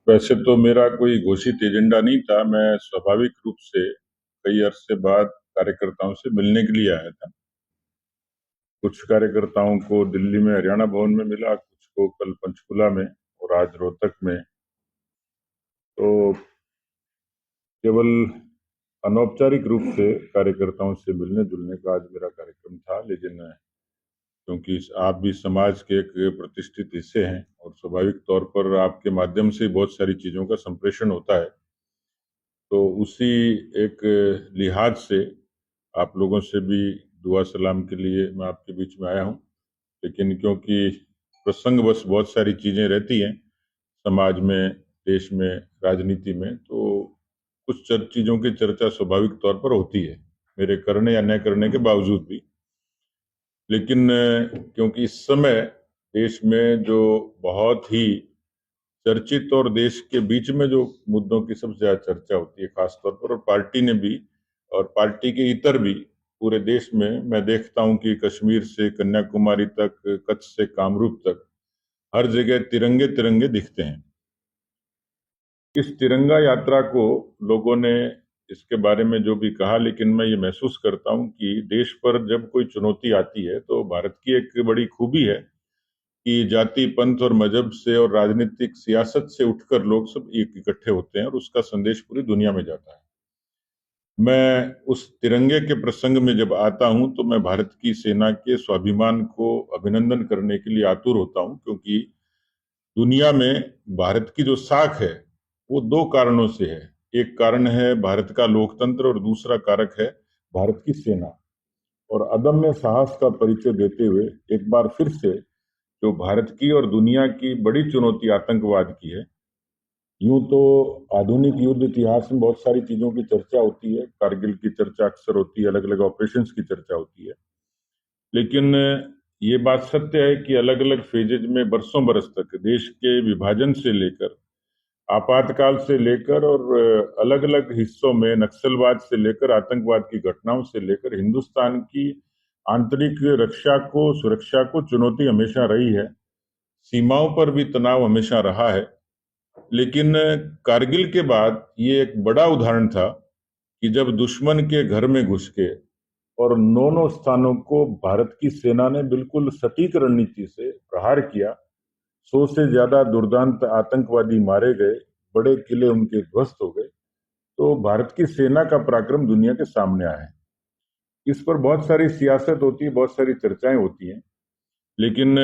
वैसे तो मेरा कोई घोषित एजेंडा नहीं था। मैं स्वाभाविक रूप से कई अरसे बाद कार्यकर्ताओं से मिलने के लिए आया था। कुछ कार्यकर्ताओं को दिल्ली में हरियाणा भवन में मिला, कुछ को कल पंचकुला में और आज रोहतक में। तो केवल अनौपचारिक रूप से कार्यकर्ताओं से मिलने जुलने का आज मेरा कार्यक्रम था, लेकिन क्योंकि आप भी समाज के एक प्रतिष्ठित हिस्से हैं और स्वाभाविक तौर पर आपके माध्यम से बहुत सारी चीजों का संप्रेषण होता है, तो उसी एक लिहाज से आप लोगों से भी दुआ सलाम के लिए मैं आपके बीच में आया हूं। लेकिन क्योंकि प्रसंगवश बहुत सारी चीजें रहती हैं समाज में, देश में, राजनीति में, तो कुछ चीजों की चर्चा स्वाभाविक तौर पर होती है, मेरे करने या न करने के बावजूद भी। लेकिन क्योंकि इस समय देश में जो बहुत ही चर्चित और देश के बीच में जो मुद्दों की सबसे ज्यादा चर्चा होती है खासतौर पर, और पार्टी ने भी और पार्टी के इतर भी पूरे देश में मैं देखता हूं कि कश्मीर से कन्याकुमारी तक, कच्छ से कामरूप तक हर जगह तिरंगे तिरंगे दिखते हैं। इस तिरंगा यात्रा को लोगों ने इसके बारे में जो भी कहा, लेकिन मैं ये महसूस करता हूं कि देश पर जब कोई चुनौती आती है तो भारत की एक बड़ी खूबी है कि जाति, पंथ और मजहब से और राजनीतिक सियासत से उठकर लोग सब एक इकट्ठे होते हैं और उसका संदेश पूरी दुनिया में जाता है। मैं उस तिरंगे के प्रसंग में जब आता हूं तो मैं भारत की सेना के स्वाभिमान को अभिनंदन करने के लिए आतुर होता हूं, क्योंकि दुनिया में भारत की जो साख है वो दो कारणों से है। एक कारण है भारत का लोकतंत्र और दूसरा कारक है भारत की सेना। और अदम्य साहस का परिचय देते हुए एक बार फिर से जो भारत की और दुनिया की बड़ी चुनौती आतंकवाद की है। यूं तो आधुनिक युद्ध इतिहास में बहुत सारी चीजों की चर्चा होती है, कारगिल की चर्चा अक्सर होती है, अलग अलग ऑपरेशंस की चर्चा होती है, लेकिन ये बात सत्य है कि अलग अलग फेजेज में बरसों बरस तक देश के विभाजन से लेकर आपातकाल से लेकर और अलग अलग हिस्सों में नक्सलवाद से लेकर आतंकवाद की घटनाओं से लेकर हिंदुस्तान की आंतरिक रक्षा को, सुरक्षा को चुनौती हमेशा रही है। सीमाओं पर भी तनाव हमेशा रहा है। लेकिन कारगिल के बाद ये एक बड़ा उदाहरण था कि जब दुश्मन के घर में घुस के और नौ स्थानों को भारत की सेना ने बिल्कुल सटीक रणनीति से प्रहार किया, 100 से ज्यादा दुर्दांत आतंकवादी मारे गए, बड़े किले उनके ध्वस्त हो गए, तो भारत की सेना का पराक्रम दुनिया के सामने आया है। इस पर बहुत सारी सियासत होती है, बहुत सारी चर्चाएं होती हैं, लेकिन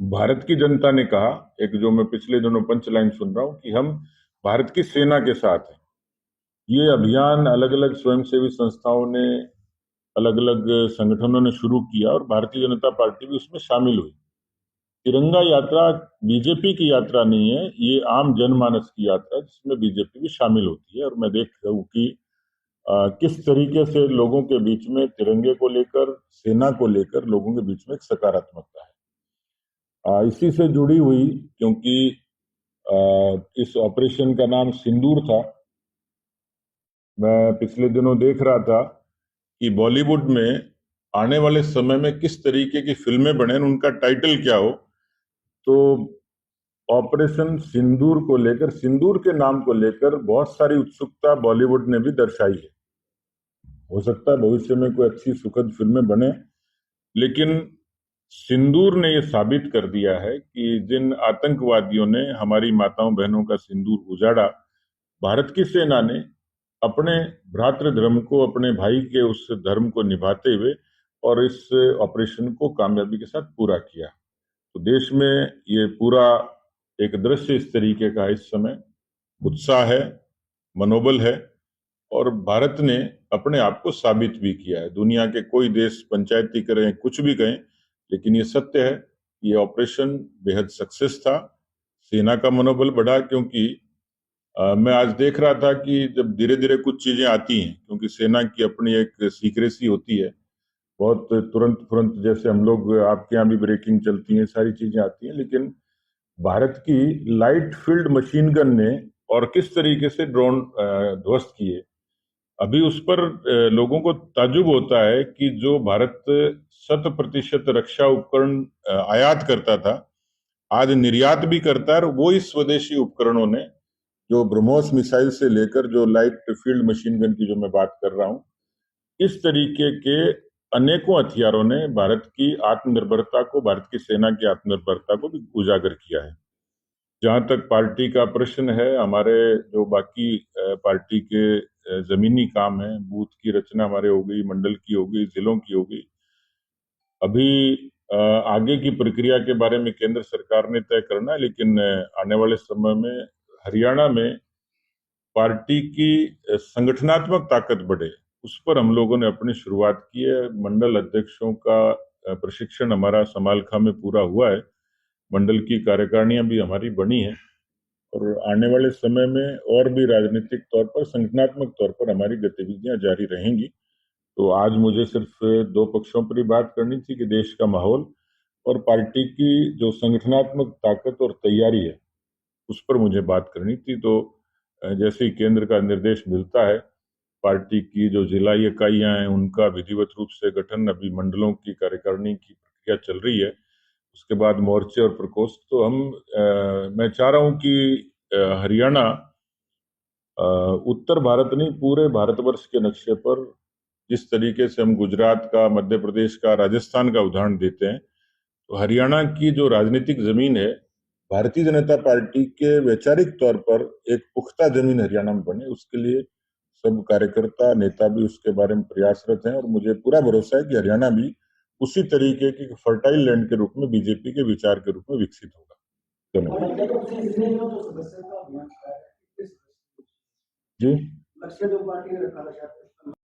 भारत की जनता ने कहा, एक जो मैं पिछले दिनों पंच लाइन सुन रहा हूं, कि हम भारत की सेना के साथ हैं। ये अभियान अलग अलग स्वयंसेवी संस्थाओं ने, अलग अलग संगठनों ने शुरू किया और भारतीय जनता पार्टी भी उसमें शामिल हुई। तिरंगा यात्रा बीजेपी की यात्रा नहीं है, ये आम जनमानस की यात्रा है जिसमें बीजेपी भी शामिल होती है। और मैं देख रहा हूँ कि किस तरीके से लोगों के बीच में तिरंगे को लेकर, सेना को लेकर लोगों के बीच में एक सकारात्मकता है। इसी से जुड़ी हुई, क्योंकि इस ऑपरेशन का नाम सिंदूर था। मैं पिछले दिनों देख रहा था कि बॉलीवुड में आने वाले समय में किस तरीके की फिल्में बने, उनका टाइटल क्या हो। तो ऑपरेशन सिंदूर को लेकर, सिंदूर के नाम को लेकर बहुत सारी उत्सुकता बॉलीवुड ने भी दर्शाई है। हो सकता है भविष्य में कोई अच्छी सुखद फिल्में बने, लेकिन सिंदूर ने यह साबित कर दिया है कि जिन आतंकवादियों ने हमारी माताओं बहनों का सिंदूर उजाड़ा, भारत की सेना ने अपने भ्रातृ धर्म को, अपने भाई के उस धर्म को निभाते हुए और इस ऑपरेशन को कामयाबी के साथ पूरा किया। तो देश में ये पूरा एक दृश्य इस तरीके का इस समय उत्साह है, मनोबल है, और भारत ने अपने आप को साबित भी किया है। दुनिया के कोई देश पंचायती करें, कुछ भी कहें, लेकिन ये सत्य है, ये ऑपरेशन बेहद सक्सेस था। सेना का मनोबल बढ़ा, क्योंकि मैं आज देख रहा था कि जब धीरे धीरे कुछ चीजें आती हैं, क्योंकि सेना की अपनी एक सीक्रेसी होती है, बहुत तुरंत तुरंत, जैसे हम लोग, आपके यहाँ भी ब्रेकिंग चलती है, सारी चीजें आती हैं, लेकिन भारत की लाइट फील्ड मशीन गन ने और किस तरीके से ड्रोन ध्वस्त किए, अभी उस पर लोगों को ताज्जुब होता है कि जो भारत 100% रक्षा उपकरण आयात करता था, आज निर्यात भी करता है, और वो इस स्वदेशी उपकरणों ने, जो ब्रह्मोस मिसाइल से लेकर जो लाइट फील्ड मशीन गन की जो मैं बात कर रहा हूं, इस तरीके के अनेकों हथियारों ने भारत की आत्मनिर्भरता को, भारत की सेना की आत्मनिर्भरता को भी उजागर किया है। जहां तक पार्टी का प्रश्न है, हमारे जो बाकी पार्टी के जमीनी काम है, बूथ की रचना हमारे हो गई, मंडल की हो गई, जिलों की हो गई। अभी आगे की प्रक्रिया के बारे में केंद्र सरकार ने तय करना है, लेकिन आने वाले समय में हरियाणा में पार्टी की संगठनात्मक ताकत बढ़े, उस पर हम लोगों ने अपनी शुरुआत की है। मंडल अध्यक्षों का प्रशिक्षण हमारा समालखा में पूरा हुआ है। मंडल की कार्यकारिणियां भी हमारी बनी है, और आने वाले समय में और भी राजनीतिक तौर पर, संगठनात्मक तौर पर हमारी गतिविधियां जारी रहेंगी। तो आज मुझे सिर्फ दो पक्षों पर ही बात करनी थी कि देश का माहौल और पार्टी की जो संगठनात्मक ताकत और तैयारी है, उस पर मुझे बात करनी थी। तो जैसे ही केंद्र का निर्देश मिलता है, पार्टी की जो जिला इकाइयां हैं उनका विधिवत रूप से गठन, अभी मंडलों की कार्यकारिणी की प्रक्रिया चल रही है, उसके बाद मोर्चे और प्रकोष्ठ। तो मैं चाह रहा हूं कि हरियाणा उत्तर भारत नहीं, पूरे भारतवर्ष के नक्शे पर, जिस तरीके से हम गुजरात का, मध्य प्रदेश का, राजस्थान का उदाहरण देते हैं, तो हरियाणा की जो राजनीतिक जमीन है, भारतीय जनता पार्टी के वैचारिक तौर पर एक पुख्ता जमीन हरियाणा में बने, उसके लिए सब कार्यकर्ता, नेता भी उसके बारे में प्रयासरत हैं। और मुझे पूरा भरोसा है कि हरियाणा भी उसी तरीके की फर्टाइल लैंड के रूप में, बीजेपी के विचार के रूप में विकसित होगा। जी, लक्ष्य जो पार्टी ने रखा था